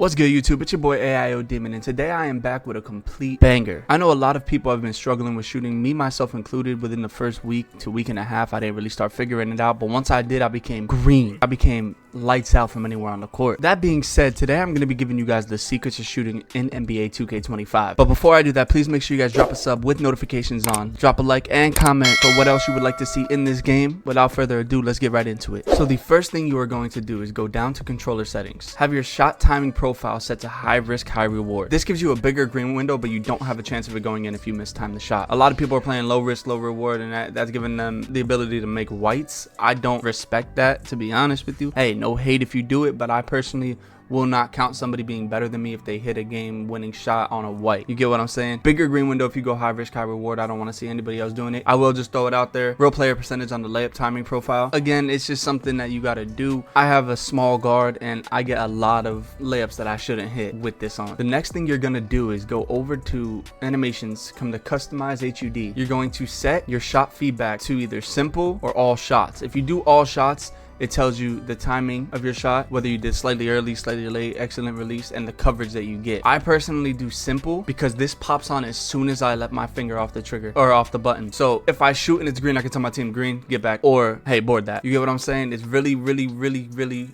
What's good, YouTube? It's your boy AIO Demon, and today I am back with a complete banger. I know a lot of people have been struggling with shooting, me myself included. Within the first week to week and a half, I didn't really start figuring it out, but once I did, I became green. I became lights out from anywhere on the court. That being said, today I'm going to be giving you guys the secrets of shooting in NBA 2K25. But before I do that, please make sure you guys drop a sub with notifications on, drop a like and comment for what else you would like to see in this game. Without further ado, let's get right into it. So the first thing you are going to do is go down to controller settings. Have your shot timing profile set to high risk, high reward. This gives you a bigger green window, but you don't have a chance of it going in if you mistime the shot. A lot of people are playing low risk, low reward, and that's giving them the ability to make whites. I don't respect that, to be honest with you. Hey, no hate if you do it, but I personally will not count somebody being better than me if they hit a game winning shot on a white. You get what I'm saying? Bigger green window if you go high risk, high reward. I don't want to see anybody else doing it. I will just throw it out there. Real player percentage on the layup timing profile. Again, it's just something that you got to do. I have a small guard and I get a lot of layups that I shouldn't hit with this on. The next thing you're going to do is go over to animations, come to customize HUD. You're going to set your shot feedback to either simple or all shots. If you do all shots, it tells you the timing of your shot, whether you did slightly early, slightly late, excellent release, and the coverage that you get. I personally do simple because this pops on as soon as I let my finger off the trigger or off the button. So if I shoot and it's green, I can tell my team green, get back, or hey, board that. You get what I'm saying? It's really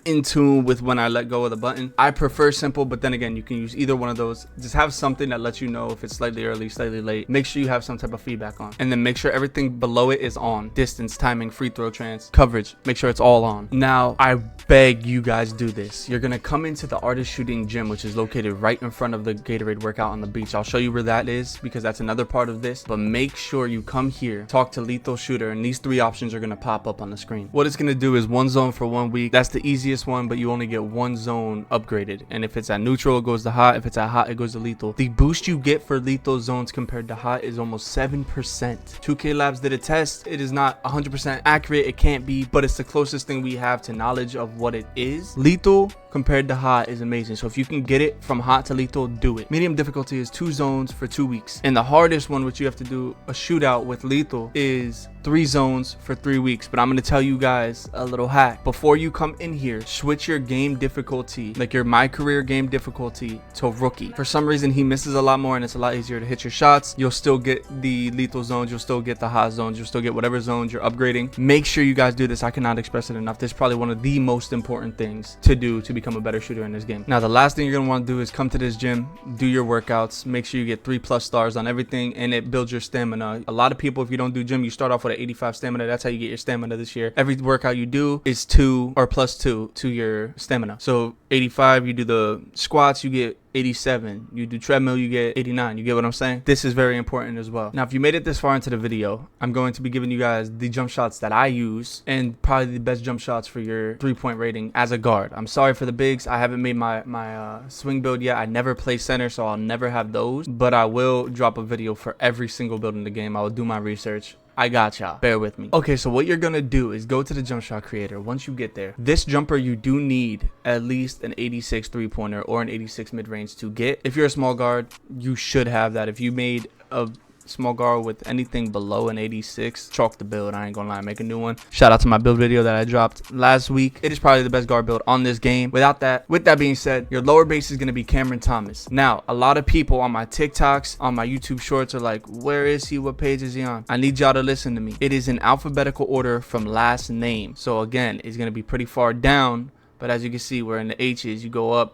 in tune with when I let go of the button. I prefer simple, but then again, you can use either one of those. Just have something that lets you know if it's slightly early, slightly late. Make sure you have some type of feedback on, and then make sure everything below it is on. Distance, timing, free throw trans, coverage. Make sure it's all on. Now, I beg you guys do this. You're gonna come into the artist shooting gym, which is located right in front of the Gatorade workout on the beach. I'll show you where that is because that's another part of this, but make sure you come here, talk to lethal shooter, and these three options are gonna pop up on the screen. What it's gonna do is one zone for 1 week. That's the easiest one, but you only get one zone upgraded, and if it's at neutral, it goes to hot. If it's at hot, it goes to lethal. The boost you get for lethal zones compared to hot is almost 7%. 2K Labs did a test. It is not 100% accurate, it can't be, but it's the closest thing we have to knowledge of what it is. Lethal compared to hot is amazing, so if you can get it from hot to lethal, do it. Medium difficulty is 2 zones for 2 weeks, and the hardest one, which you have to do a shootout with lethal, is 3 zones for 3 weeks. But I'm going to tell you guys a little hack. Before you come in here, switch your game difficulty, like your my career game difficulty, to rookie. For some reason he misses a lot more and it's a lot easier to hit your shots. You'll still get the lethal zones, you'll still get the hot zones, you'll still get whatever zones you're upgrading. Make sure you guys do this. I cannot express it enough. This is probably one of the most important things to do to become a better shooter in this game. Now, the last thing you're going to want to do is come to this gym, do your workouts, make sure you get 3+ stars on everything, and it builds your stamina. A lot of people, if you don't do gym, you start off with an 85 stamina. That's how you get your stamina this year. Every workout you do is 2 or +2 to your stamina. So 85, you do the squats, you get 87. You do treadmill, you get 89. You get what I'm saying? This is very important as well. Now, if you made it this far into the video, I'm going to be giving you guys the jump shots that I use and probably the best jump shots for your 3-point rating as a guard. I'm sorry for the bigs. I haven't made my swing build yet. I never play center, so I'll never have those, but I will drop a video for every single build in the game. I will do my research. I got y'all. Bear with me. Okay, so what you're gonna do is go to the Jumpshot Creator. Once you get there, this jumper, you do need at least an 86 3-pointer or an 86 mid-range to get. If you're a small guard, you should have that. If you made a small guard with anything below an 86, chalk the build. I ain't gonna lie, make a new one. Shout out to my build video that I dropped last week. It is probably the best guard build on this game. With that being said, your lower base is gonna be Cameron Thomas. Now, a lot of people on my TikToks, on my YouTube shorts are like, where is he? What page is he on? I need y'all to listen to me. It is in alphabetical order from last name. So again, it's gonna be pretty far down, but as you can see, we're in the H's. You go up,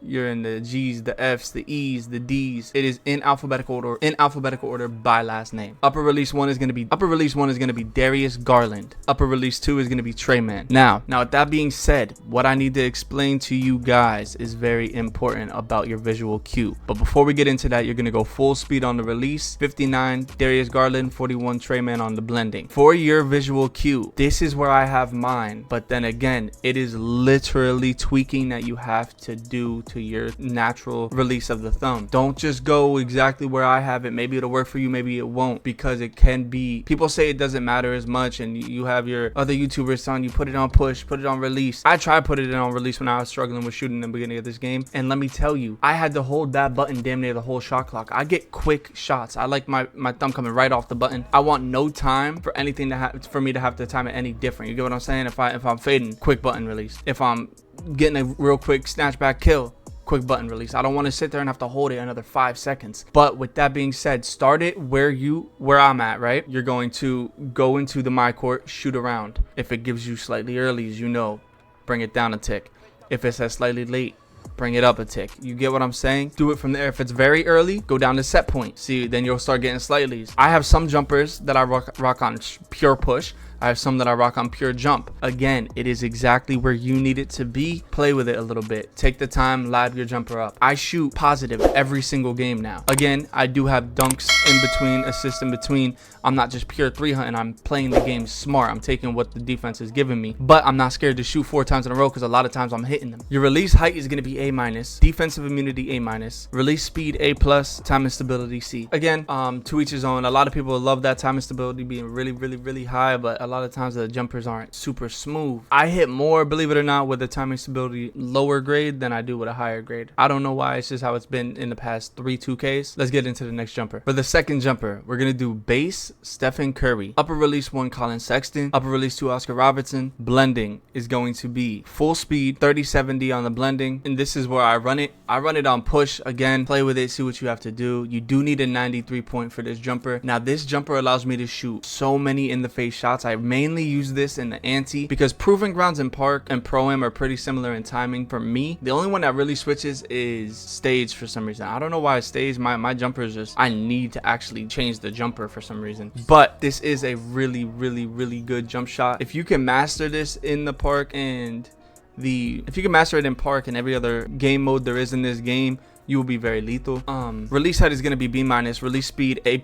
you're in the G's, the F's, the E's, the D's. It is in alphabetical order by last name. Upper release 1 is going to be Darius Garland. Upper release 2 is going to be Trayman. Now with that being said, what I need to explain to you guys is very important about your visual cue. But before we get into that, you're going to go full speed on the release. 59 Darius Garland, 41 Trayman on the blending. For your visual cue, this is where I have mine, but then again, it is literally tweaking that you have to do to your natural release of the thumb. Don't just go exactly where I have it. Maybe it'll work for you, maybe it won't, because it can be, people say it doesn't matter as much, and you have your other YouTubers telling you put it on push, put it on release. I tried putting it on release when I was struggling with shooting in the beginning of this game, and let me tell you, I had to hold that button damn near the whole shot clock. I get quick shots. I like my thumb coming right off the button. I want no time for anything for me to have to time it any different. You get what I'm saying? If I'm fading, quick button release. If I'm getting a real quick snatchback kill, quick button release. I don't want to sit there and have to hold it another 5 seconds. But with that being said, start it where I'm at, right? You're going to go into the my court, shoot around. If it gives you slightly early, as you know, bring it down a tick. If it says slightly late, bring it up a tick. You get what I'm saying? Do it from there. If it's very early, go down to set point. See, then you'll start getting slightlies. I have some jumpers that I rock on pure push. I have some that I rock on pure jump. Again, it is exactly where you need it to be. Play with it a little bit. Take the time, lab your jumper up. I shoot positive every single game now. Again, I do have dunks in between, assists in between. I'm not just pure 3 hunting. I'm playing the game smart. I'm taking what the defense is giving me. But I'm not scared to shoot 4 times in a row because a lot of times I'm hitting them. Your release height is going to be A-. Defensive immunity A-. Release speed A+. Time and stability C. Again, to each his own. A lot of people love that time and stability being really, really, really high, but a lot of times the jumpers aren't super smooth. I hit more, believe it or not, with the time and stability lower grade than I do with a higher grade. I don't know why. It's just how it's been in the past 3 2Ks. Let's get into the next jumper. For the second jumper, we're gonna do base Stephen Curry, upper release 1 Colin Sexton, upper release 2 Oscar Robertson. Blending is going to be full speed 30-70 on the blending, and this is where I run it. I run it on push. Again, play with it, see what you have to do. You do need a 93 point for this jumper. Now this jumper allows me to shoot so many in the face shots. I mainly use this in the ante because proving grounds in park and pro-am are pretty similar in timing for me. The only one that really switches is stage for some reason. I don't know why stage, my jumper is just, I need to actually change the jumper for some reason. But this is a really, really, really good jump shot. If you can master this in the park and if you can master it in park and every other game mode there is in this game, you will be very lethal. Release height is going to be B-. Release speed A+.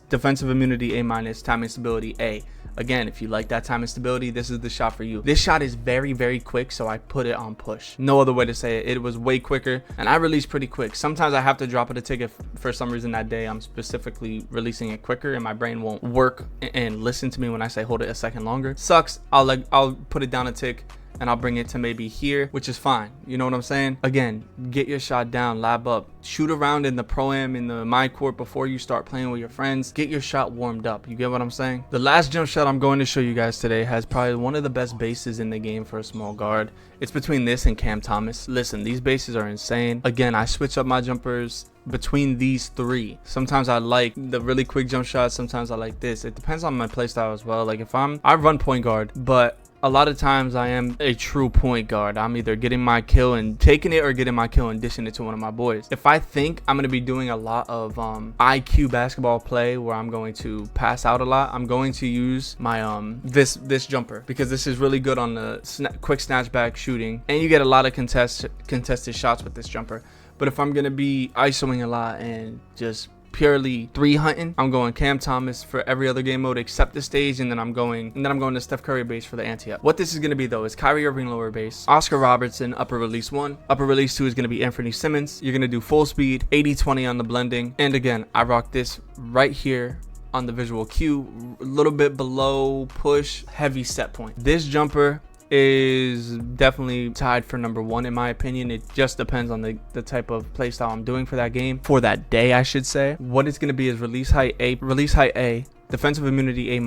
Defensive immunity A-. Time and stability A. Again, if you like that time and stability, this is the shot for you. This shot is very, very quick, so I put it on push. No other way to say it. It was way quicker, and I release pretty quick. Sometimes I have to drop it a tick if for some reason that day I'm specifically releasing it quicker and my brain won't work and listen to me when I say hold it a second longer. Sucks. I'll put it down a tick and I'll bring it to maybe here, which is fine. You know what I'm saying? Again, get your shot down, lab up, shoot around in the pro-am, in the my court before you start playing with your friends. Get your shot warmed up. You get what I'm saying? The last jump shot I'm going to show you guys today has probably one of the best bases in the game for a small guard. It's between this and Cam Thomas. Listen, these bases are insane. Again, I switch up my jumpers between these 3. Sometimes I like the really quick jump shots. Sometimes I like this. It depends on my playstyle as well. Like if I run point guard, but a lot of times I am a true point guard. I'm either getting my kill and taking it or getting my kill and dishing it to one of my boys. If I think I'm going to be doing a lot of IQ basketball play where I'm going to pass out a lot, I'm going to use my this jumper because this is really good on the quick snatch back shooting, and you get a lot of contested shots with this jumper. But if I'm going to be isoing a lot and just purely 3 hunting, I'm going Cam Thomas for every other game mode except the stage, and then I'm going to Steph Curry base for the ante-up. What this is going to be though is Kyrie Irving lower base, Oscar Robertson upper release 1, upper release 2 is going to be Anthony Simmons. You're going to do full speed 80-20 on the blending, and again I rock this right here on the visual cue, a little bit below push, heavy set point. This jumper is definitely tied for number 1 in my opinion. It just depends on the type of playstyle I'm doing for that game, for that day I should say. What it's going to be is release height A, defensive immunity A-,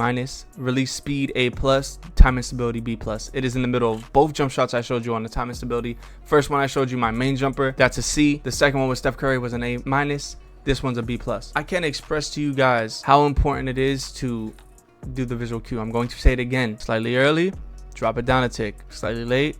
release speed A+, time and stability B+. It is in the middle of both jump shots I showed you on the time and stability. First one I showed you, my main jumper, that's a C. The second one with Steph Curry was an A-. This one's a B+. I can't express to you guys how important it is to do the visual cue. I'm going to say it again. Slightly early, drop it down a tick. Slightly late,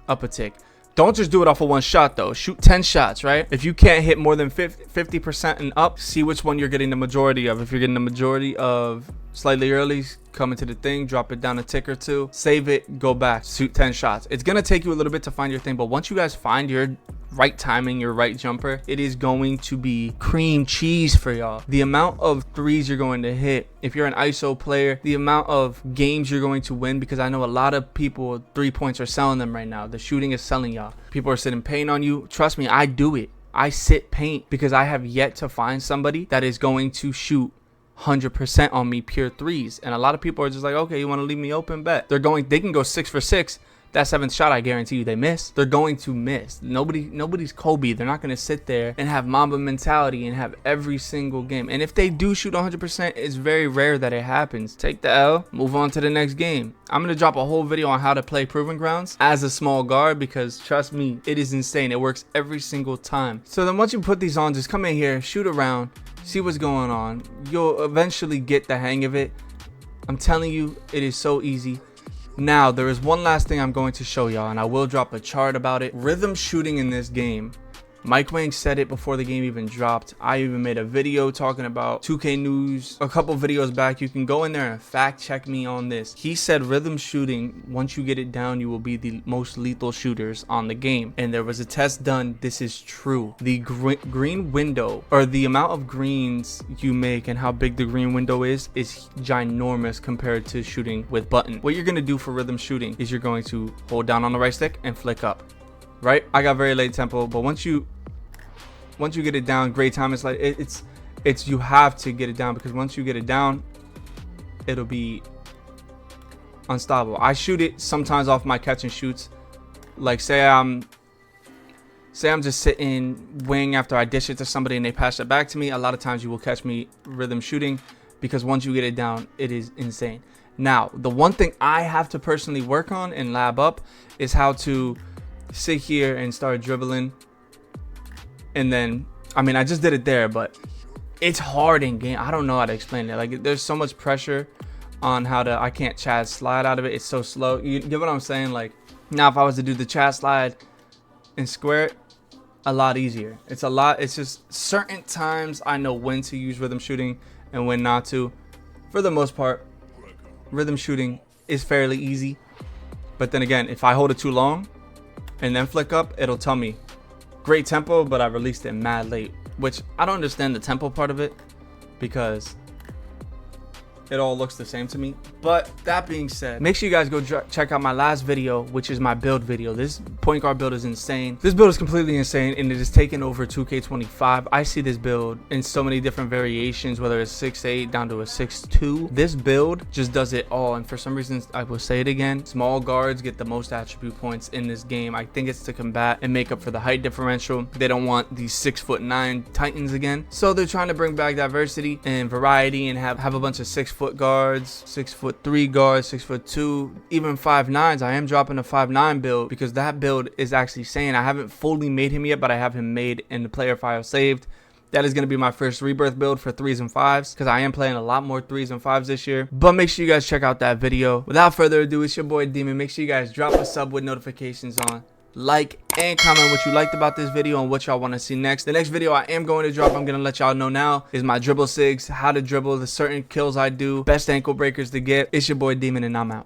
up a tick. Don't just do it off of 1 shot though. Shoot 10 shots, right? If you can't hit more than 50% and up, see which one you're getting the majority of. If you're getting the majority of slightly early, come into the thing, drop it down a tick or 2, save it, go back, shoot 10 shots. It's gonna take you a little bit to find your thing, but once you guys find your right timing, your right jumper, it is going to be cream cheese for y'all. The amount of threes you're going to hit, if you're an ISO player, the amount of games you're going to win, because I know a lot of people 3 points are selling them right now. The shooting is selling y'all. People are sitting paint on you. Trust me, I do it. I sit paint because I have yet to find somebody that is going to shoot 100% on me pure threes. And a lot of people are just like, okay, you want to leave me open? Bet. They can go 6 for 6, that 7th shot, I guarantee you they miss. They're going to miss. Nobody's Kobe. They're not going to sit there and have Mamba mentality and have every single game. And if they do shoot 100%, it's very rare that it happens. Take the L, move on to the next game. I'm going to drop a whole video on how to play Proving Grounds as a small guard, because trust me, it is insane. It works every single time. So then once you put these on, just come in here, shoot around, see what's going on. You'll eventually get the hang of it. I'm telling you, it is so easy. Now, there is one last thing I'm going to show y'all, and I will drop a chart about it. Rhythm shooting in this game. Mike Wang said it before the game even dropped. I even made a video talking about 2K News a couple videos back. You can go in there and fact check me on this. He said rhythm shooting, once you get it down, you will be the most lethal shooters on the game. And there was a test done. This is true. The green window, or the amount of greens you make and how big the green window is ginormous compared to shooting with button. What you're going to do for rhythm shooting is you're going to hold down on the right stick and flick up. Right? I got very late tempo, but once you get it down, great time. It's like it's you have to get it down, because once you get it down, it'll be unstoppable. I shoot it sometimes off my catch and shoots. Like say I'm just sitting wing after I dish it to somebody and they pass it back to me. A lot of times you will catch me rhythm shooting, because once you get it down, it is insane. Now, the one thing I have to personally work on and lab up is how to sit here and start dribbling. And then, I mean, I just did it there, but it's hard in game. I don't know how to explain it. Like, there's so much pressure on how to, I can't Chad slide out of it. It's so slow. You get what I'm saying? Like, now if I was to do the Chad slide and square it, a lot easier. It's just certain times I know when to use rhythm shooting and when not to. For the most part, rhythm shooting is fairly easy. But then again, if I hold it too long and then flick up, it'll tell me great tempo, but I released it mad late, which I don't understand the tempo part of it, because it all looks the same to me. But that being said, make sure you guys go check out my last video, which is my build video. This point guard build is insane. This build is completely insane, and it is taking over 2K25. I see this build in so many different variations, whether it's 6'8 down to a 6'2. This build just does it all, and for some reason, I will say it again, small guards get the most attribute points in this game. I think it's to combat and make up for the height differential. They don't want these 6'9" titans again, so they're trying to bring back diversity and variety and have a bunch of 6-foot guards, 6'3" guards, 6'2", even 5'9s. I am dropping a 5'9" build, because that build is actually saying, I haven't fully made him yet, but I have him made in the player file saved. That is going to be my first rebirth build for 3s and 5s, because I am playing a lot more 3s and 5s this year. But make sure you guys check out that video. Without further ado, it's your boy Demon. Make sure you guys drop a sub with notifications on, like and comment what you liked about this video and what y'all want to see next. The next video I am going to drop, I'm going to let y'all know now, is my dribble sigs, how to dribble, the certain kills I do, best ankle breakers to get. It's your boy Demon, and I'm out.